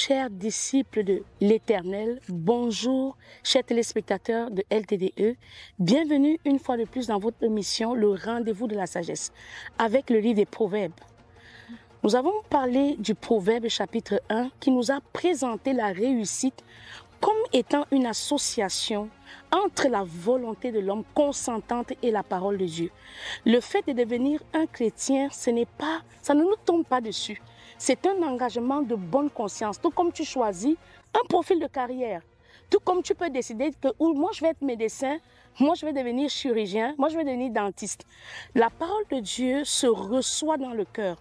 Chers disciples de l'Éternel, bonjour, chers téléspectateurs de LTDE. Bienvenue une fois de plus dans votre émission, le rendez-vous de la sagesse, avec le livre des Proverbes. Nous avons parlé du Proverbe chapitre 1 qui nous a présenté la réussite comme étant une association entre la volonté de l'homme consentante et la parole de Dieu. Le fait de devenir un chrétien, ça ne nous tombe pas dessus. C'est un engagement de bonne conscience, tout comme tu choisis un profil de carrière. Tout comme tu peux décider que moi je vais être médecin, moi je vais devenir chirurgien, moi je vais devenir dentiste. La parole de Dieu se reçoit dans le cœur.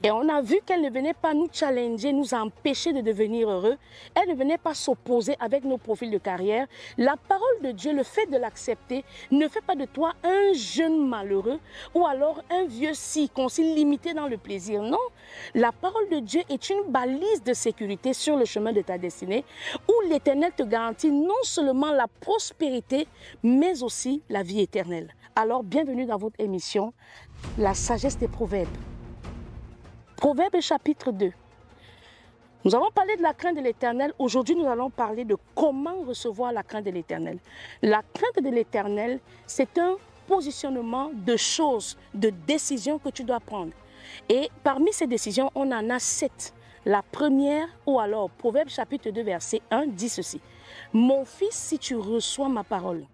Et on a vu qu'elle ne venait pas nous challenger, nous empêcher de devenir heureux. Elle ne venait pas s'opposer avec nos profils de carrière. La parole de Dieu, le fait de l'accepter, ne fait pas de toi un jeune malheureux ou alors un vieux circoncis limité dans le plaisir. Non, la parole de Dieu est une balise de sécurité sur le chemin de ta destinée où l'Éternel te garantit non seulement la prospérité, mais aussi la vie éternelle. Alors, bienvenue dans votre émission, La sagesse des Proverbes. Proverbe chapitre 2. Nous avons parlé de la crainte de l'Éternel. Aujourd'hui, nous allons parler de comment recevoir la crainte de l'Éternel. La crainte de l'Éternel, c'est un positionnement de choses, de décisions que tu dois prendre. Et parmi ces décisions, on en a 7. La première, ou alors, Proverbe chapitre 2, verset 1, dit ceci. « Mon fils, si tu reçois ma parole,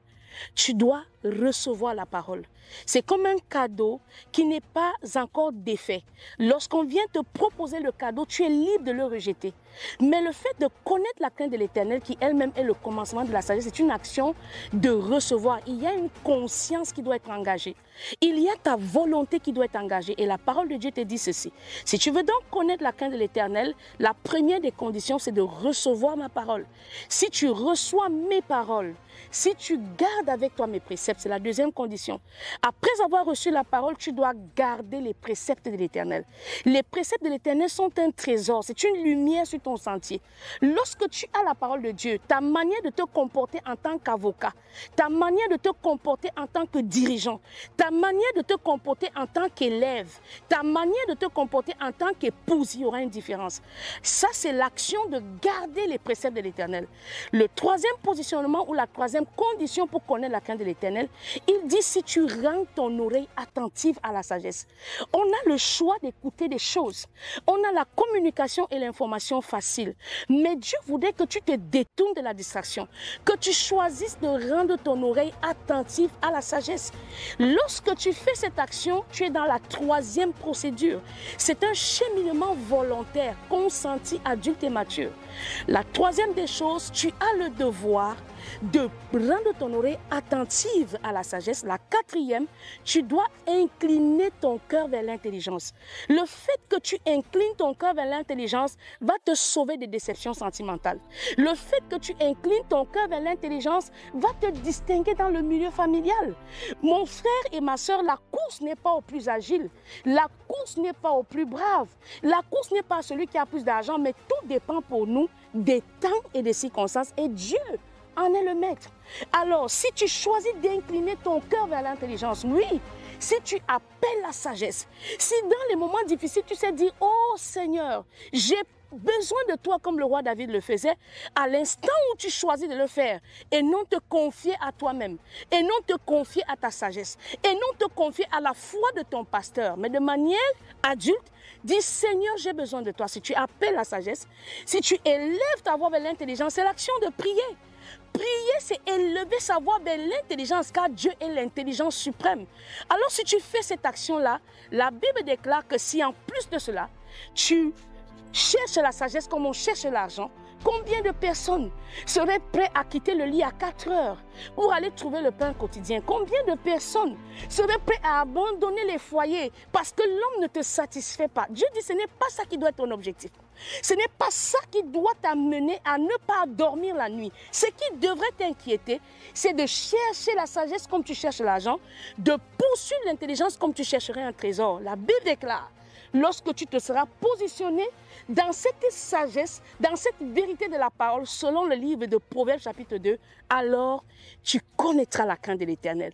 tu dois recevoir la parole. » C'est comme un cadeau qui n'est pas encore défait. Lorsqu'on vient te proposer le cadeau, tu es libre de le rejeter. Mais le fait de connaître la crainte de l'Éternel, qui elle-même est le commencement de la sagesse, c'est une action de recevoir. Il y a une conscience qui doit être engagée. Il y a ta volonté qui doit être engagée. Et la parole de Dieu te dit ceci. Si tu veux donc connaître la crainte de l'Éternel, la première des conditions, c'est de recevoir ma parole. Si tu reçois mes paroles, si tu gardes avec toi mes préceptes, c'est la deuxième condition. Après avoir reçu la parole, tu dois garder les préceptes de l'Éternel. Les préceptes de l'Éternel sont un trésor, c'est une lumière sur ton sentier. Lorsque tu as la parole de Dieu, ta manière de te comporter en tant qu'avocat, ta manière de te comporter en tant que dirigeant, ta manière de te comporter en tant qu'élève, ta manière de te comporter en tant qu'épouse, il y aura une différence. Ça, c'est l'action de garder les préceptes de l'Éternel. Le troisième positionnement ou la troisième condition pour connaître la crainte de l'Éternel, il dit si tu rends ton oreille attentive à la sagesse. On a le choix d'écouter des choses. On a la communication et l'information facile. Mais Dieu voudrait que tu te détournes de la distraction, que tu choisisses de rendre ton oreille attentive à la sagesse. Lorsque tu fais cette action, tu es dans la troisième procédure. C'est un cheminement volontaire, consenti, adulte et mature. La troisième des choses, tu as le devoir de rendre ton oreille attentive à la sagesse. La quatrième, tu dois incliner ton cœur vers l'intelligence. Le fait que tu inclines ton cœur vers l'intelligence va te sauver des déceptions sentimentales. Le fait que tu inclines ton cœur vers l'intelligence va te distinguer dans le milieu familial. Mon frère et ma soeur, la course n'est pas au plus agile. La course n'est pas au plus brave. La course n'est pas à celui qui a plus d'argent, mais tout dépend pour nous des temps et des circonstances. Et Dieu en est le maître. Alors, si tu choisis d'incliner ton cœur vers l'intelligence, oui, si tu appelles la sagesse, si dans les moments difficiles, tu sais dire, oh Seigneur, j'ai besoin de toi comme le roi David le faisait, à l'instant où tu choisis de le faire, et non te confier à toi-même, et non te confier à ta sagesse, et non te confier à la foi de ton pasteur, mais de manière adulte, dis Seigneur, j'ai besoin de toi. Si tu appelles la sagesse, si tu élèves ta voix vers l'intelligence, c'est l'action de prier. Prier, c'est élever sa voix vers l'intelligence, car Dieu est l'intelligence suprême. Alors, si tu fais cette action-là, la Bible déclare que si en plus de cela, tu cherches la sagesse comme on cherche l'argent, combien de personnes seraient prêtes à quitter le lit à 4 heures pour aller trouver le pain quotidien? Combien de personnes seraient prêtes à abandonner les foyers parce que l'homme ne te satisfait pas? Dieu dit ce n'est pas ça qui doit être ton objectif. Ce n'est pas ça qui doit t'amener à ne pas dormir la nuit. Ce qui devrait t'inquiéter, c'est de chercher la sagesse comme tu cherches l'argent, de poursuivre l'intelligence comme tu chercherais un trésor. La Bible déclare, lorsque tu te seras positionné dans cette sagesse, dans cette vérité de la parole, selon le livre de Proverbes chapitre 2, alors tu connaîtras la crainte de l'Éternel.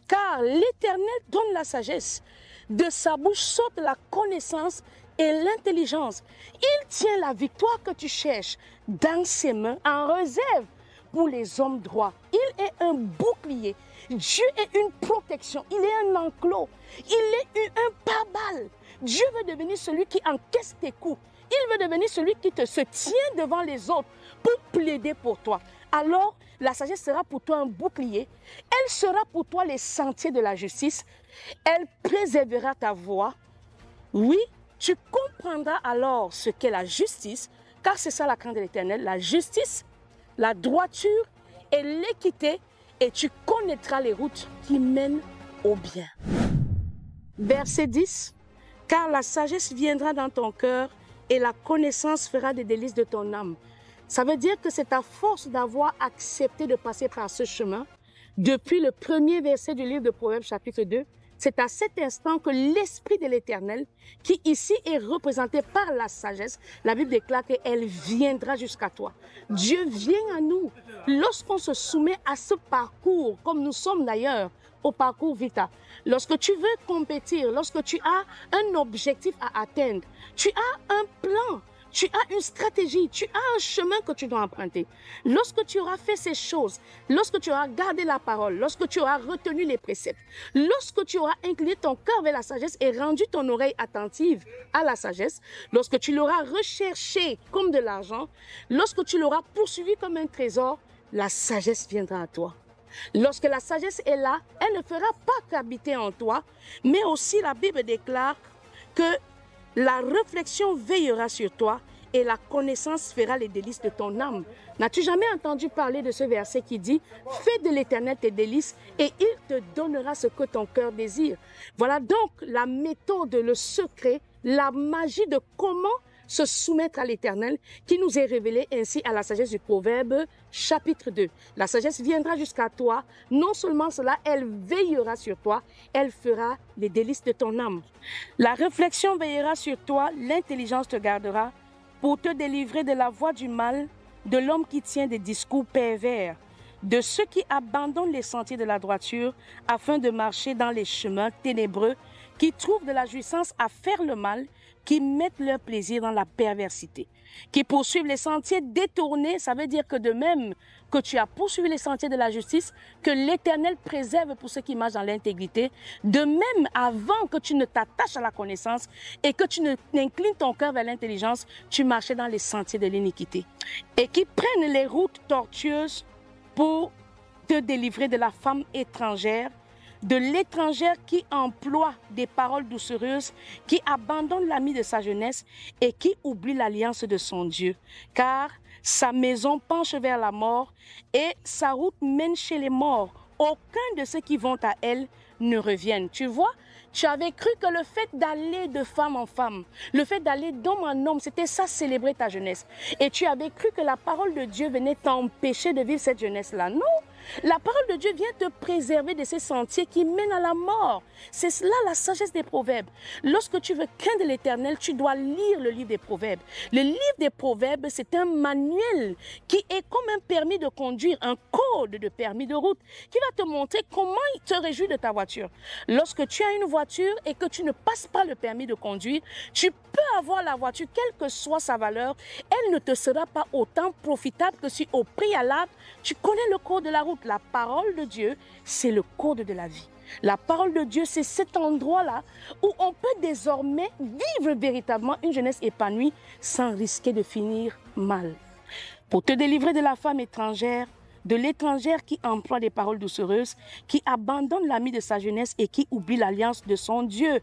Car l'Éternel donne la sagesse. De sa bouche sortent la connaissance et l'intelligence. Il tient la victoire que tu cherches dans ses mains en réserve pour les hommes droits. Il est un bouclier. Dieu est une protection. Il est un enclos. Il est un pare-balles. Dieu veut devenir celui qui encaisse tes coups. Il veut devenir celui qui se tient devant les autres pour plaider pour toi. Alors, la sagesse sera pour toi un bouclier. Elle sera pour toi les sentiers de la justice. Elle préservera ta voie. Oui, tu comprendras alors ce qu'est la justice, car c'est ça la crainte de l'Éternel, la justice, la droiture et l'équité, et tu connaîtras les routes qui mènent au bien. Verset 10. Car la sagesse viendra dans ton cœur et la connaissance fera des délices de ton âme. Ça veut dire que c'est à force d'avoir accepté de passer par ce chemin, depuis le premier verset du livre de Proverbes chapitre 2, c'est à cet instant que l'Esprit de l'Éternel, qui ici est représenté par la sagesse, la Bible déclare qu'elle viendra jusqu'à toi. Dieu vient à nous lorsqu'on se soumet à ce parcours, comme nous sommes d'ailleurs au parcours Vita. Lorsque tu veux compétir, lorsque tu as un objectif à atteindre, tu as un plan, tu as une stratégie, tu as un chemin que tu dois emprunter. Lorsque tu auras fait ces choses, lorsque tu auras gardé la parole, lorsque tu auras retenu les préceptes, lorsque tu auras incliné ton cœur vers la sagesse et rendu ton oreille attentive à la sagesse, lorsque tu l'auras recherché comme de l'argent, lorsque tu l'auras poursuivi comme un trésor, la sagesse viendra à toi. Lorsque la sagesse est là, elle ne fera pas qu'habiter en toi, mais aussi la Bible déclare que la réflexion veillera sur toi et la connaissance fera les délices de ton âme. N'as-tu jamais entendu parler de ce verset qui dit « Fais de l'Éternel tes délices et il te donnera ce que ton cœur désire ». Voilà donc la méthode, le secret, la magie de comment se soumettre à l'Éternel qui nous est révélé ainsi à la sagesse du Proverbe chapitre 2. La sagesse viendra jusqu'à toi. Non seulement cela, elle veillera sur toi, elle fera les délices de ton âme. La réflexion veillera sur toi, l'intelligence te gardera pour te délivrer de la voie du mal, de l'homme qui tient des discours pervers, de ceux qui abandonnent les sentiers de la droiture afin de marcher dans les chemins ténébreux, qui trouvent de la jouissance à faire le mal, qui mettent leur plaisir dans la perversité, qui poursuivent les sentiers détournés. Ça veut dire que de même que tu as poursuivi les sentiers de la justice, que l'Éternel préserve pour ceux qui marchent dans l'intégrité, de même avant que tu ne t'attaches à la connaissance et que tu n'inclines ton cœur vers l'intelligence, tu marchais dans les sentiers de l'iniquité, et qui prennent les routes tortueuses pour te délivrer de la femme étrangère, de l'étrangère qui emploie des paroles doucereuses, qui abandonne l'ami de sa jeunesse et qui oublie l'alliance de son Dieu. Car sa maison penche vers la mort et sa route mène chez les morts. Aucun de ceux qui vont à elle ne reviennent. Tu vois, tu avais cru que le fait d'aller de femme en femme, le fait d'aller d'homme en homme, c'était ça, célébrer ta jeunesse. Et tu avais cru que la parole de Dieu venait t'empêcher de vivre cette jeunesse-là. Non! La parole de Dieu vient te préserver de ces sentiers qui mènent à la mort. C'est cela la sagesse des proverbes. Lorsque tu veux craindre l'Éternel, tu dois lire le livre des proverbes. Le livre des proverbes, c'est un manuel qui est comme un permis de conduire, un code de permis de route qui va te montrer comment te réjouir de ta voiture. Lorsque tu as une voiture et que tu ne passes pas le permis de conduire, tu peux avoir la voiture, quelle que soit sa valeur, elle ne te sera pas autant profitable que si au préalable, tu connais le code de la route. La parole de Dieu, c'est le code de la vie. La parole de Dieu, c'est cet endroit-là où on peut désormais vivre véritablement une jeunesse épanouie sans risquer de finir mal. Pour te délivrer de la femme étrangère, de l'étrangère qui emploie des paroles doucereuses, qui abandonne l'ami de sa jeunesse et qui oublie l'alliance de son Dieu,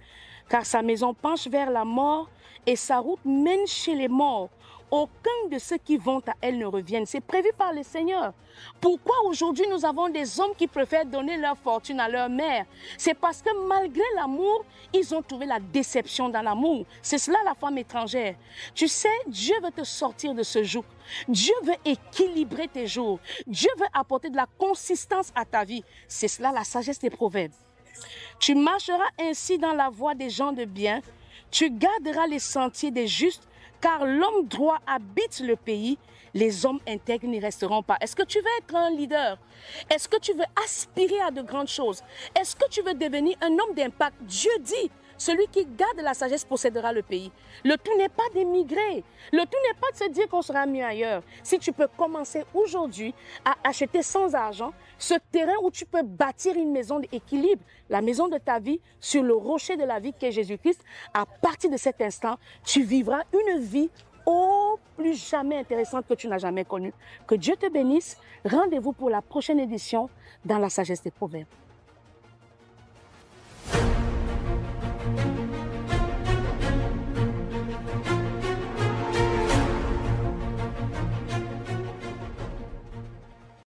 car sa maison penche vers la mort et sa route mène chez les morts. Aucun de ceux qui vont à elle ne reviennent. C'est prévu par le Seigneur. Pourquoi aujourd'hui nous avons des hommes qui préfèrent donner leur fortune à leur mère? C'est parce que malgré l'amour, ils ont trouvé la déception dans l'amour. C'est cela la femme étrangère. Tu sais, Dieu veut te sortir de ce joug. Dieu veut équilibrer tes jours. Dieu veut apporter de la consistance à ta vie. C'est cela la sagesse des proverbes. Tu marcheras ainsi dans la voie des gens de bien. Tu garderas les sentiers des justes, car l'homme droit habite le pays, les hommes intègres n'y resteront pas. Est-ce que tu veux être un leader? Est-ce que tu veux aspirer à de grandes choses? Est-ce que tu veux devenir un homme d'impact? Dieu dit, Celui qui garde la sagesse possédera le pays. Le tout n'est pas d'émigrer. Le tout n'est pas de se dire qu'on sera mieux ailleurs. Si tu peux commencer aujourd'hui à acheter sans argent ce terrain où tu peux bâtir une maison d'équilibre, la maison de ta vie sur le rocher de la vie qu'est Jésus-Christ, à partir de cet instant, tu vivras une vie au plus jamais intéressante que tu n'as jamais connue. Que Dieu te bénisse. Rendez-vous pour la prochaine édition dans la sagesse des proverbes.